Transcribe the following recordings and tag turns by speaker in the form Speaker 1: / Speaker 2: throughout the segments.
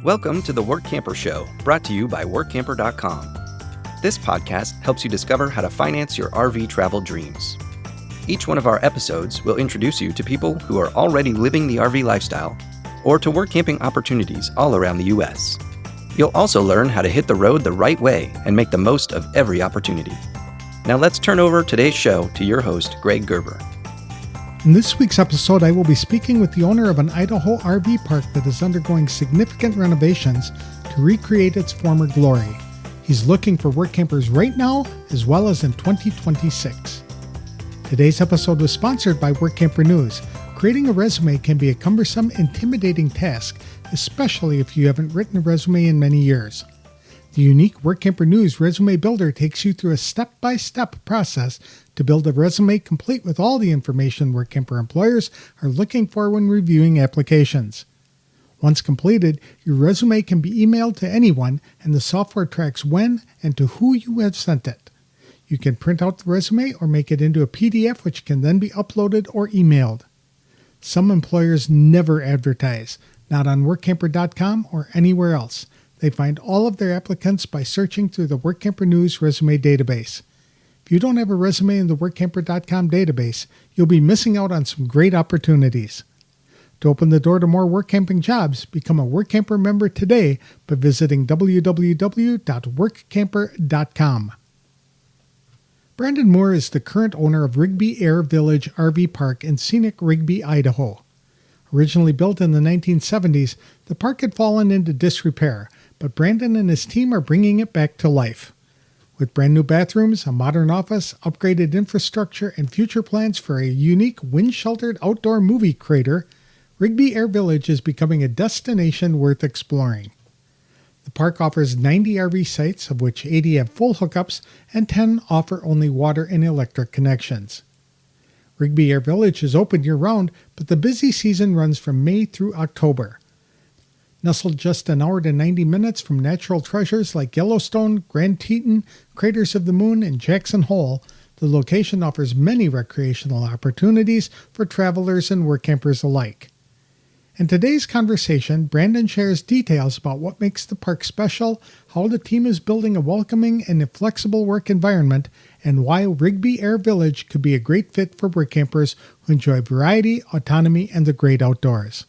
Speaker 1: Welcome to the Workamper Show, brought to you by Workamper.com. This podcast helps you discover how to finance your RV travel dreams. Each one of our episodes will introduce you to people who are already living the RV lifestyle or to work camping opportunities all around the U.S. You'll also learn how to hit the road the right way and make the most of every opportunity. Now let's turn over today's show to your host, Greg Gerber.
Speaker 2: In this week's episode, I will be speaking with the owner of an Idaho RV park that is undergoing significant renovations to recreate its former glory. He's looking for work campers right now as well as in 2026. Today's episode was sponsored by Workamper News. Creating a resume can be a cumbersome, intimidating task, especially if you haven't written a resume in many years. The unique Workamper News Resume Builder takes you through a step-by-step process to build a resume complete with all the information Workamper employers are looking for when reviewing applications. Once completed, your resume can be emailed to anyone, and the software tracks when and to who you have sent it. You can print out the resume or make it into a PDF, which can then be uploaded or emailed. Some employers never advertise, not on Workamper.com or anywhere else. They find all of their applicants by searching through the Workamper News resume database. If you don't have a resume in the Workamper.com database, you'll be missing out on some great opportunities. To open the door to more work camping jobs, become a Workamper member today by visiting www.workamper.com. Brandon Moore is the current owner of Rigby Air Village RV Park in scenic Rigby, Idaho. Originally built in the 1970s, the park had fallen into disrepair, but Brandon and his team are bringing it back to life. With brand new bathrooms, a modern office, upgraded infrastructure, and future plans for a unique wind-sheltered outdoor movie crater, Rigby Air Village is becoming a destination worth exploring. The park offers 90 RV sites, of which 80 have full hookups and 10 offer only water and electric connections. Rigby Air Village is open year-round, but the busy season runs from May through October. Nestled just an hour to 90 minutes from natural treasures like Yellowstone, Grand Teton, Craters of the Moon, and Jackson Hole, the location offers many recreational opportunities for travelers and work campers alike. In today's conversation, Brandon shares details about what makes the park special, how the team is building a welcoming and flexible work environment, and why Rigby Air Village could be a great fit for work campers who enjoy variety, autonomy, and the great outdoors.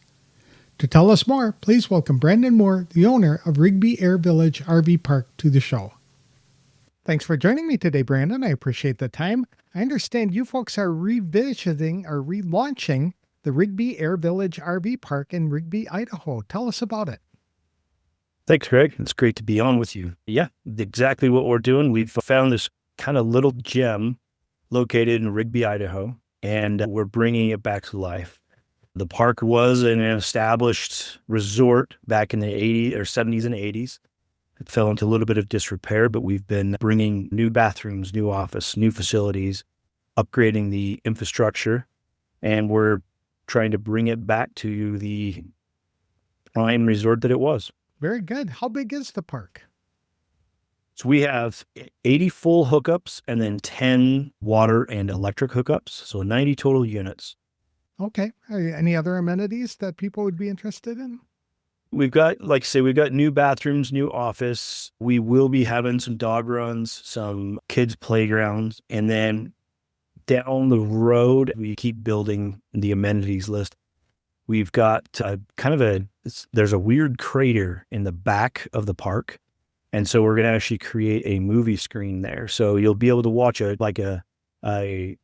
Speaker 2: To tell us more, please welcome Brandon Moore, the owner of Rigby Air Village RV Park, to the show. Thanks for joining me today, Brandon. I appreciate the time. I understand you folks are revisiting or relaunching the Rigby Air Village RV Park in Rigby, Idaho. Tell us about it.
Speaker 3: Thanks, Greg. It's great to be on with you. Yeah, exactly what we're doing. We've found this kind of little gem located in Rigby, Idaho, and we're bringing it back to life. The park was an established resort back in the 80s or 70s and 80s. It fell into a little bit of disrepair, but we've been bringing new bathrooms, new office, new facilities, upgrading the infrastructure, and we're trying to bring it back to the prime resort that it was.
Speaker 2: Very good. How big is the park?
Speaker 3: So we have 80 full hookups and then 10 water and electric hookups, so 90 total units.
Speaker 2: Okay. Any other amenities that people would be interested in?
Speaker 3: We've got, like I say, we've got new bathrooms, new office. We will be having some dog runs, some kids' playgrounds, and then down the road, we keep building the amenities list. We've got there's a weird crater in the back of the park. And so we're going to actually create a movie screen there. So you'll be able to watch a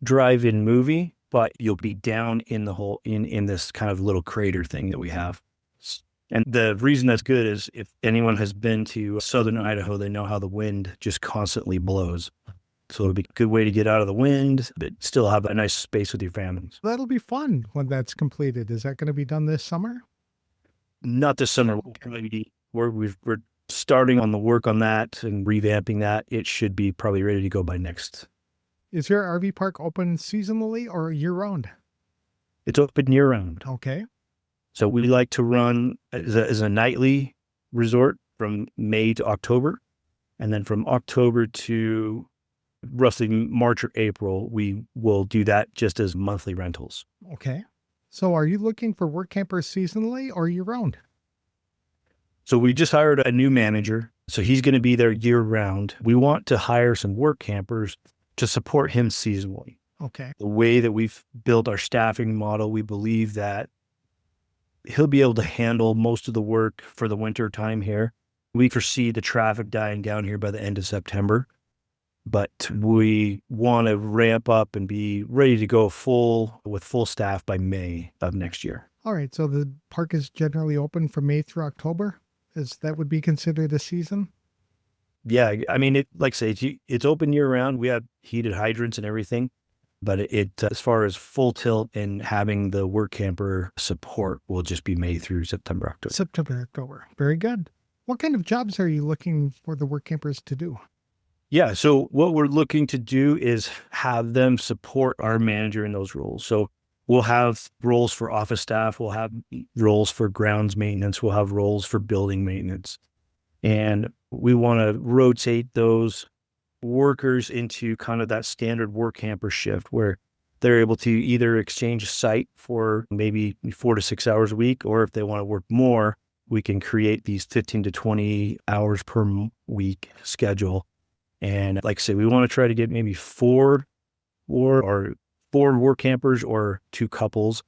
Speaker 3: drive-in movie, but you'll be down in the whole, in this kind of little crater thing that we have. And the reason that's good is if anyone has been to southern Idaho, they know how the wind just constantly blows. So it'll be a good way to get out of the wind, but still have a nice space with your families.
Speaker 2: That'll be fun when that's completed. Is that going to be done this summer?
Speaker 3: Not this summer. We're starting on the work on that and revamping that. It should be probably ready to go by next.
Speaker 2: Is your RV park open seasonally or year-round?
Speaker 3: It's open year-round.
Speaker 2: Okay.
Speaker 3: So we like to run as a nightly resort from May to October. And then from October to roughly March or April, we will do that just as monthly rentals.
Speaker 2: Okay. So are you looking for work campers seasonally or year-round?
Speaker 3: So we just hired a new manager. So he's going to be there year round. We want to hire some work campers to support him seasonally.
Speaker 2: Okay.
Speaker 3: The way that we've built our staffing model, we believe that he'll be able to handle most of the work for the winter time here. We foresee the traffic dying down here by the end of September, but we want to ramp up and be ready to go with full staff by May of next year.
Speaker 2: All right. So the park is generally open from May through October. That would be considered a season?
Speaker 3: Yeah. I mean, like I say, it's open year round. We have heated hydrants and everything, but as far as full tilt and having the work camper support will just be May through September, October.
Speaker 2: September, October. Very good. What kind of jobs are you looking for the work campers to do?
Speaker 3: Yeah. So what we're looking to do is have them support our manager in those roles. So we'll have roles for office staff. We'll have roles for grounds maintenance. We'll have roles for building maintenance. And we want to rotate those workers into kind of that standard work camper shift where they're able to either exchange a site for maybe 4 to 6 hours a week, or if they want to work more, we can create these 15 to 20 hours per week schedule. And like I said, we want to try to get maybe four work campers or 2 couples,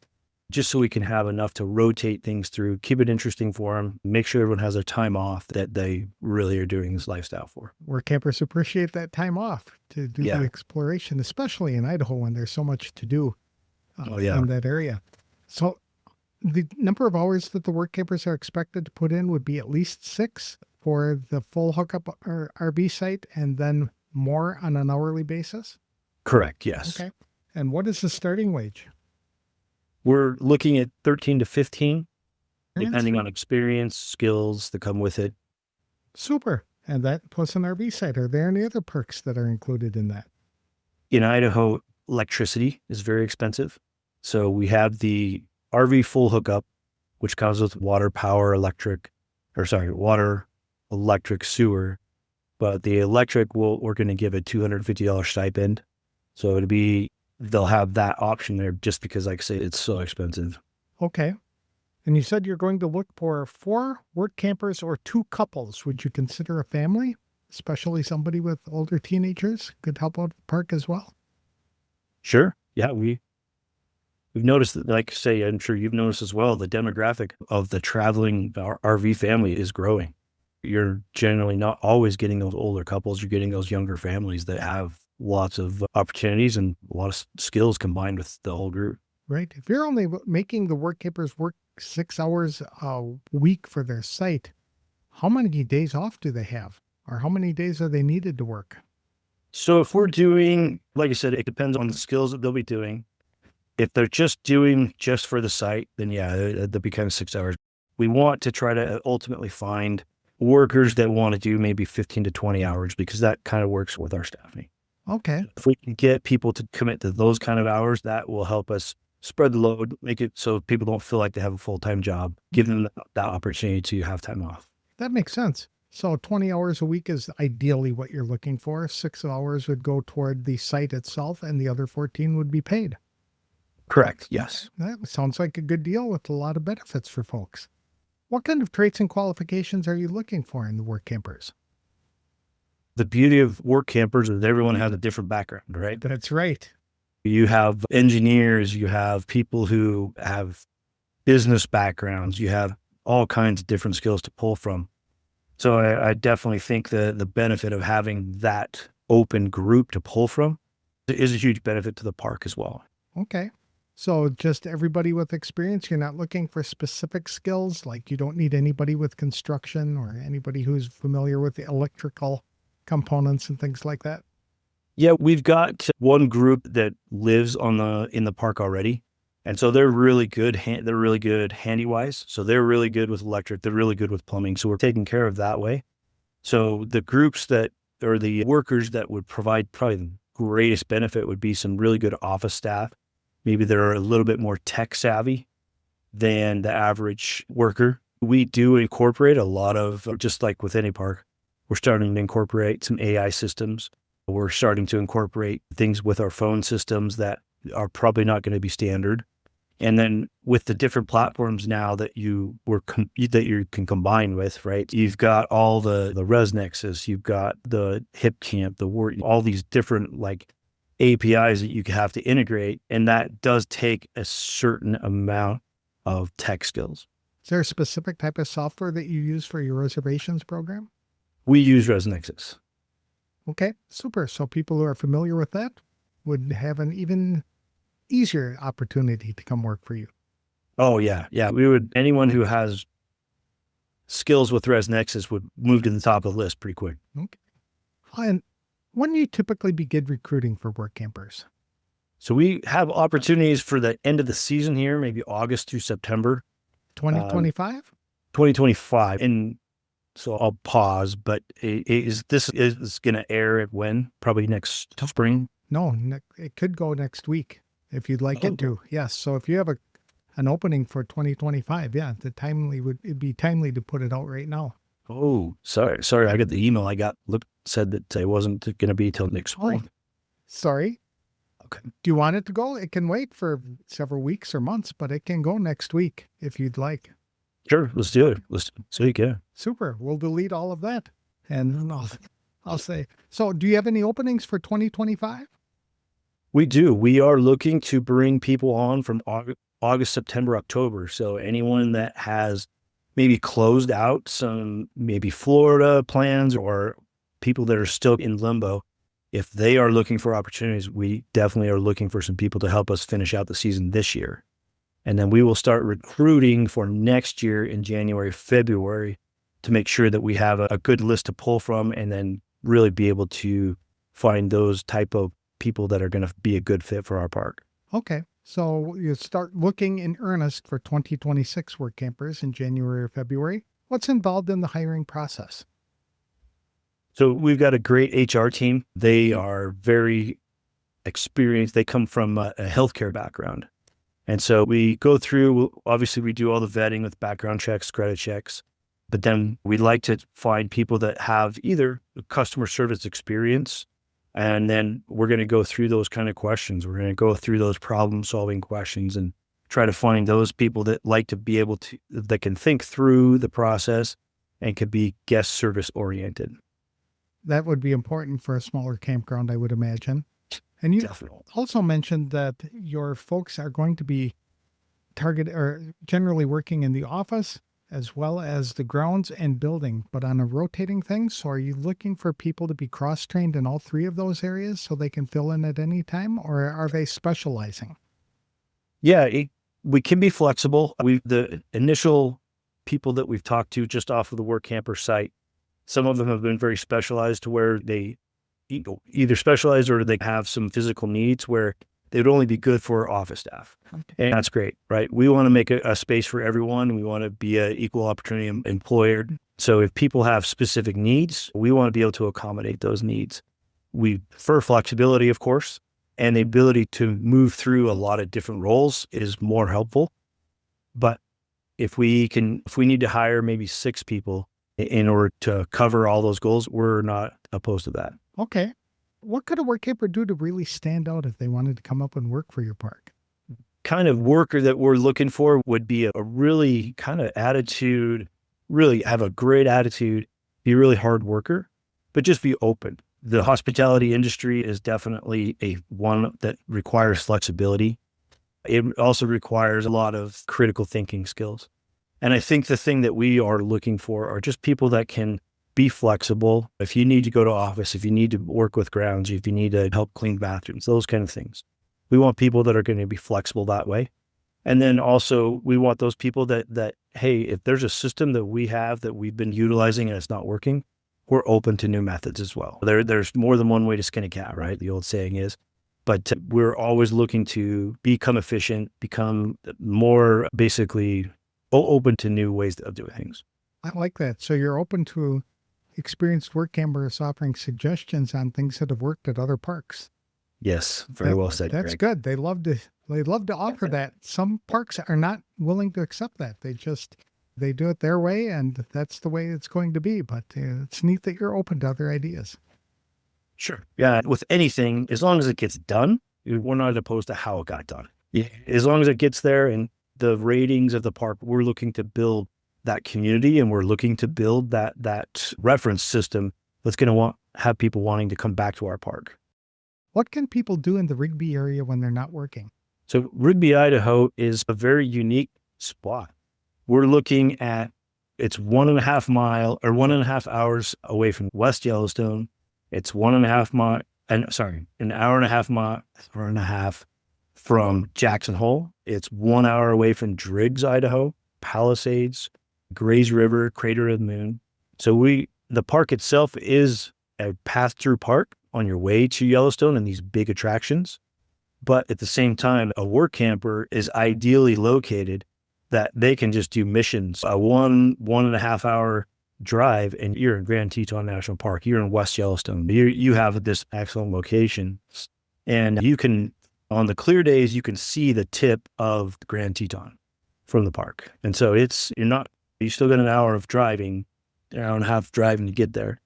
Speaker 3: just so we can have enough to rotate things through, keep it interesting for them, make sure everyone has their time off that they really are doing this lifestyle for.
Speaker 2: Work campers appreciate that time off to do the exploration, especially in Idaho when there's so much to do in that area. So the number of hours that the work campers are expected to put in would be at least 6 for the full hookup or RV site, and then more on an hourly basis?
Speaker 3: Correct, yes.
Speaker 2: Okay. And what is the starting wage?
Speaker 3: We're looking at 13 to 15, depending on experience, skills that come with it.
Speaker 2: Super. And that plus an RV site. Are there any other perks that are included in that?
Speaker 3: In Idaho, electricity is very expensive. So we have the RV full hookup, which comes with water, electric, sewer. But the electric, we're going to give a $250 stipend. So they'll have that option there just because, like I say, it's so expensive.
Speaker 2: Okay. And you said you're going to look for 4 work campers or 2 couples. Would you consider a family, especially somebody with older teenagers could help out the park as well?
Speaker 3: Sure. Yeah, we've noticed that, like I say, I'm sure you've noticed as well, the demographic of the traveling RV family is growing. You're generally not always getting those older couples. You're getting those younger families that have lots of opportunities and a lot of skills combined with the whole group.
Speaker 2: Right. If you're only making the work campers work 6 hours a week for their site, how many days off do they have? Or how many days are they needed to work?
Speaker 3: So if we're doing, like I said, it depends on the skills that they'll be doing. If they're just doing just for the site, then they'll be kind of 6 hours. We want to try to ultimately find workers that want to do maybe 15 to 20 hours because that kind of works with our staffing.
Speaker 2: Okay.
Speaker 3: If we can get people to commit to those kind of hours, that will help us spread the load, make it so people don't feel like they have a full-time job, give them that opportunity to have time off.
Speaker 2: That makes sense. So 20 hours a week is ideally what you're looking for. 6 hours would go toward the site itself and the other 14 would be paid.
Speaker 3: Correct. Yes.
Speaker 2: That sounds like a good deal with a lot of benefits for folks. What kind of traits and qualifications are you looking for in the work campers?
Speaker 3: The beauty of work campers is everyone has a different background, right?
Speaker 2: That's right.
Speaker 3: You have engineers, you have people who have business backgrounds, you have all kinds of different skills to pull from. So I definitely think the benefit of having that open group to pull from is a huge benefit to the park as well.
Speaker 2: Okay. So just everybody with experience, you're not looking for specific skills, like you don't need anybody with construction or anybody who's familiar with the electrical components and things like that?
Speaker 3: Yeah, we've got one group that lives in the park already. And so they're really good. They're really good handy-wise. So they're really good with electric. They're really good with plumbing. So we're taking care of that way. So the groups or the workers that would provide probably the greatest benefit would be some really good office staff. Maybe they're a little bit more tech savvy than the average worker. We do incorporate a lot of, just like with any park, we're starting to incorporate some AI systems. We're starting to incorporate things with our phone systems that are probably not going to be standard And then with the different platforms now that you can combine with, right? You've got all the Resnexes, you've got the HipCamp, all these different like APIs that you have to integrate. And that does take a certain amount of tech skills.
Speaker 2: Is there a specific type of software that you use for your reservations program?
Speaker 3: We use Resnexes.
Speaker 2: Okay, super. So people who are familiar with that would have an even easier opportunity to come work for you.
Speaker 3: Oh yeah. Yeah. Anyone who has skills with Resnexes would move to the top of the list pretty quick.
Speaker 2: Okay. And when do you typically begin recruiting for Workampers?
Speaker 3: So we have opportunities for the end of the season here, maybe August through September.
Speaker 2: 2025?
Speaker 3: 2025. And so I'll pause, but this is going to air at when? Probably next spring?
Speaker 2: No, it could go next week if you'd like it to. Yes. So if you have an opening for 2025, yeah, it'd be timely to put it out right now.
Speaker 3: Oh, sorry. I got the email said that it wasn't going to be till next spring.
Speaker 2: Oh, sorry.
Speaker 3: Okay.
Speaker 2: Do you want it to go? It can wait for several weeks or months, but it can go next week if you'd like.
Speaker 3: Sure, let's do it. Yeah.
Speaker 2: Super. We'll delete all of that. And I'll say, so do you have any openings for 2025?
Speaker 3: We do. We are looking to bring people on from August, September, October. So anyone that has maybe closed out some maybe Florida plans or people that are still in limbo, if they are looking for opportunities, we definitely are looking for some people to help us finish out the season this year. And then we will start recruiting for next year in January, February to make sure that we have a good list to pull from and then really be able to find those type of people that are going to be a good fit for our park.
Speaker 2: Okay. So you start looking in earnest for 2026 Workampers in January or February. What's involved in the hiring process?
Speaker 3: So we've got a great HR team. They are very experienced. They come from a healthcare background. And so we go through, obviously we do all the vetting with background checks, credit checks, but then we'd like to find people that have either customer service experience, and then we're going to go through those kind of questions. We're going to go through those problem solving questions and try to find those people that like to be able to, that can think through the process and could be guest service oriented.
Speaker 2: That would be important for a smaller campground, I would imagine. And you
Speaker 3: Definitely.
Speaker 2: also mentioned that your folks are going to be generally working in the office as well as the grounds and building, but on a rotating thing. So are you looking for people to be cross-trained in all three of those areas so they can fill in at any time, or are they specializing?
Speaker 3: Yeah, we can be flexible. The initial people that we've talked to just off of the Workamper site, some of them have been very specialized to where they either specialize or they have some physical needs where they would only be good for office staff. Okay. And that's great, right? We want to make a space for everyone. We want to be an equal opportunity employer. So if people have specific needs, we want to be able to accommodate those needs. We prefer flexibility, of course, and the ability to move through a lot of different roles is more helpful. But if we need to hire maybe 6 people in order to cover all those goals, we're not opposed to that.
Speaker 2: Okay. What could a Workamper do to really stand out if they wanted to come up and work for your park?
Speaker 3: Kind of worker that we're looking for would be a really kind of attitude, really have a great attitude, be a really hard worker, but just be open. The hospitality industry is definitely one that requires flexibility. It also requires a lot of critical thinking skills. And I think the thing that we are looking for are just people that can be flexible. If you need to go to office, if you need to work with grounds, if you need to help clean bathrooms, those kind of things. We want people that are going to be flexible that way. And then also we want those people that, hey, if there's a system that we have that we've been utilizing and it's not working, we're open to new methods as well. There's more than one way to skin a cat, right? The old saying is, but we're always looking to become efficient, become more basically open to new ways of doing things.
Speaker 2: I like that. So you're open to experienced Workampers offering suggestions on things that have worked at other parks.
Speaker 3: Yes, very well said.
Speaker 2: That's
Speaker 3: Greg.
Speaker 2: good. They love to offer that. Some parks are not willing to accept that. They do it their way, and that's the way it's going to be. But it's neat that you're open to other ideas.
Speaker 3: Sure. Yeah. With anything, as long as it gets done, we're not opposed to how it got done. Yeah, as long as it gets there and the ratings of the park, we're looking to build that community, and we're looking to build that reference system that's going to have people wanting to come back to our park.
Speaker 2: What can people do in the Rigby area when they're not working?
Speaker 3: So Rigby, Idaho is a very unique spot. We're looking at, it's 1.5 hours away from West Yellowstone. It's 1.5 mile, an hour and a half from Jackson Hole. It's 1 hour away from Driggs, Idaho, Palisades, Grays River, Crater of the Moon. So the park itself is a pass-through park on your way to Yellowstone and these big attractions. But at the same time, a Workamper is ideally located that they can just do missions, a 1.5 hour drive, and you're in Grand Teton National Park. You're in West Yellowstone. You have this excellent location, and you can, on the clear days, you can see the tip of the Grand Teton from the park. And so you still got an hour of driving, an hour and a half driving to get there,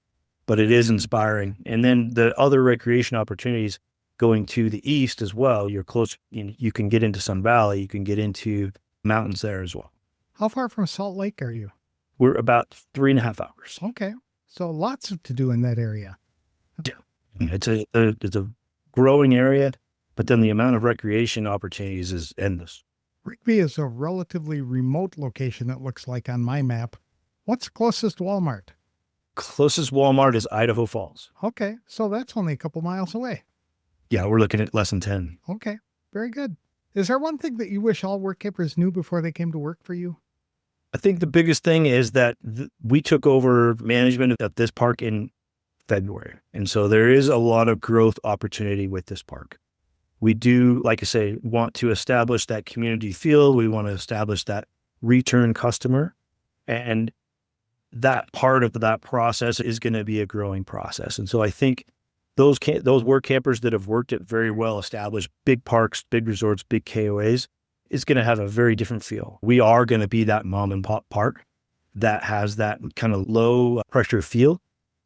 Speaker 3: but it is inspiring. And then the other recreation opportunities going to the east as well, you're close, you can get into Sun Valley, you can get into mountains there as well.
Speaker 2: How far from Salt Lake are you?
Speaker 3: We're about 3.5 hours.
Speaker 2: Okay. So lots to do in that area.
Speaker 3: Yeah. It's a growing area, but then the amount of recreation opportunities is endless.
Speaker 2: Rigby is a relatively remote location, it looks like on my map. What's the closest Walmart?
Speaker 3: Closest Walmart is Idaho Falls.
Speaker 2: Okay. So that's only a couple miles away.
Speaker 3: Yeah, we're looking at less than 10.
Speaker 2: Okay. Very good. Is there one thing that you wish all Workampers knew before they came to work for you?
Speaker 3: I think the biggest thing is that we took over management of this park in February. And so there is a lot of growth opportunity with this park. We do, like I say, want to establish that community feel. We want to establish that return customer. And that part of that process is going to be a growing process. And so I think those Workampers that have worked at very well established big parks, big resorts, big KOAs, is going to have a very different feel. We are going to be that mom and pop park that has that kind of low pressure feel,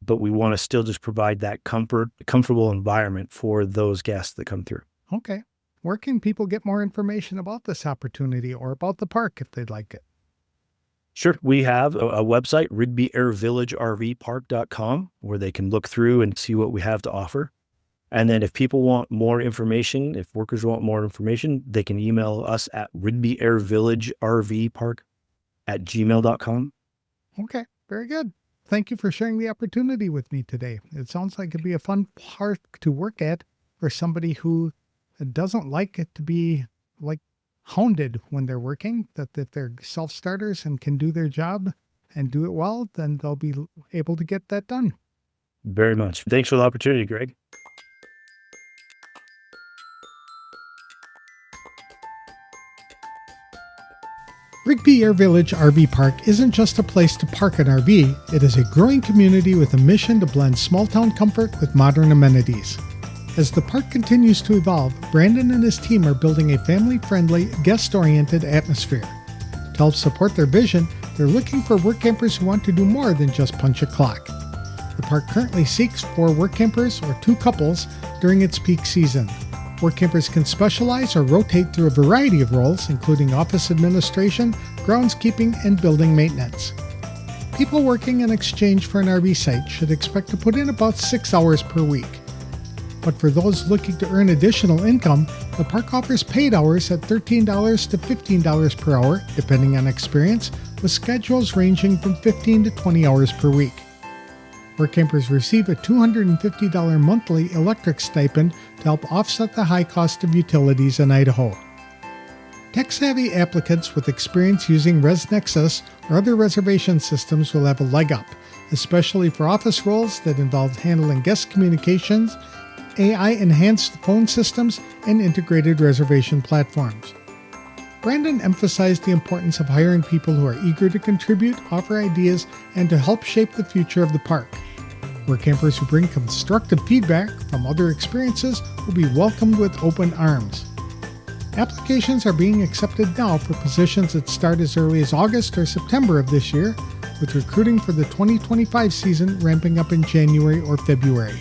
Speaker 3: but we want to still just provide that comfortable environment for those guests that come through.
Speaker 2: Okay. Where can people get more information about this opportunity or about the park if they'd like it?
Speaker 3: Sure. We have a website, RigbyAirVillageRVPark.com, where they can look through and see what we have to offer. And then if people want more information, if workers want more information, they can email us at RigbyAirVillageRVPark@gmail.com.
Speaker 2: Okay. Very good. Thank you for sharing the opportunity with me today. It sounds like it'd be a fun park to work at for somebody who doesn't like it to be like hounded when they're working, that if they're self-starters and can do their job and do it well, then they'll be able to get that done.
Speaker 3: Very much. Thanks for the opportunity, Greg.
Speaker 2: Rigby Air Village RV Park isn't just a place to park an RV, it is a growing community with a mission to blend small-town comfort with modern amenities. As the park continues to evolve, Brandon and his team are building a family-friendly, guest-oriented atmosphere. To help support their vision, they're looking for Workampers who want to do more than just punch a clock. The park currently seeks 4 Workampers or 2 couples during its peak season. Workampers can specialize or rotate through a variety of roles, including office administration, groundskeeping, and building maintenance. People working in exchange for an RV site should expect to put in about 6 hours per week. But for those looking to earn additional income, the park offers paid hours at $13 to $15 per hour, depending on experience, with schedules ranging from 15 to 20 hours per week. Workampers receive a $250 monthly electric stipend to help offset the high cost of utilities in Idaho. Tech-savvy applicants with experience using ResNexus or other reservation systems will have a leg up, especially for office roles that involve handling guest communications, AI-enhanced phone systems, and integrated reservation platforms. Brandon emphasized the importance of hiring people who are eager to contribute, offer ideas, and to help shape the future of the park. Workampers who bring constructive feedback from other experiences will be welcomed with open arms. Applications are being accepted now for positions that start as early as August or September of this year, with recruiting for the 2025 season ramping up in January or February.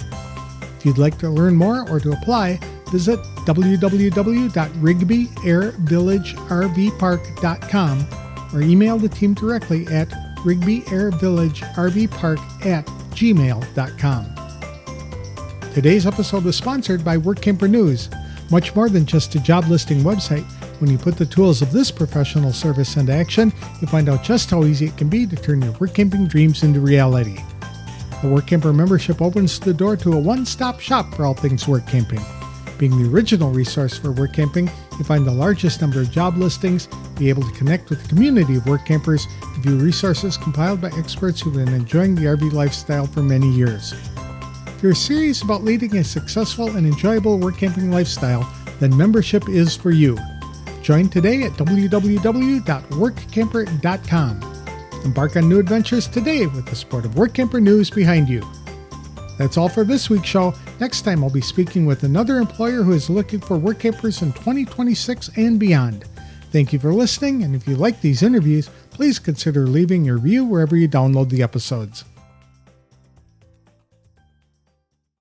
Speaker 2: If you'd like to learn more or to apply, visit www.rigbyairvillagervpark.com or email the team directly at rigbyairvillagervpark@gmail.com. Today's episode was sponsored by Workamper News. Much more than just a job listing website, when you put the tools of this professional service into action, you'll find out just how easy it can be to turn your work camping dreams into reality. The Workamper membership opens the door to a one-stop shop for all things work camping. Being the original resource for work camping, you'll find the largest number of job listings, be able to connect with the community of work campers, and view resources compiled by experts who've been enjoying the RV lifestyle for many years. If you're serious about leading a successful and enjoyable work camping lifestyle, then membership is for you. Join today at www.workamper.com. Embark on new adventures today with the support of Workamper News behind you. That's all for this week's show. Next time I'll be speaking with another employer who is looking for work campers in 2026 and beyond. Thank you for listening, and if you like these interviews, please consider leaving your review wherever you download the episodes.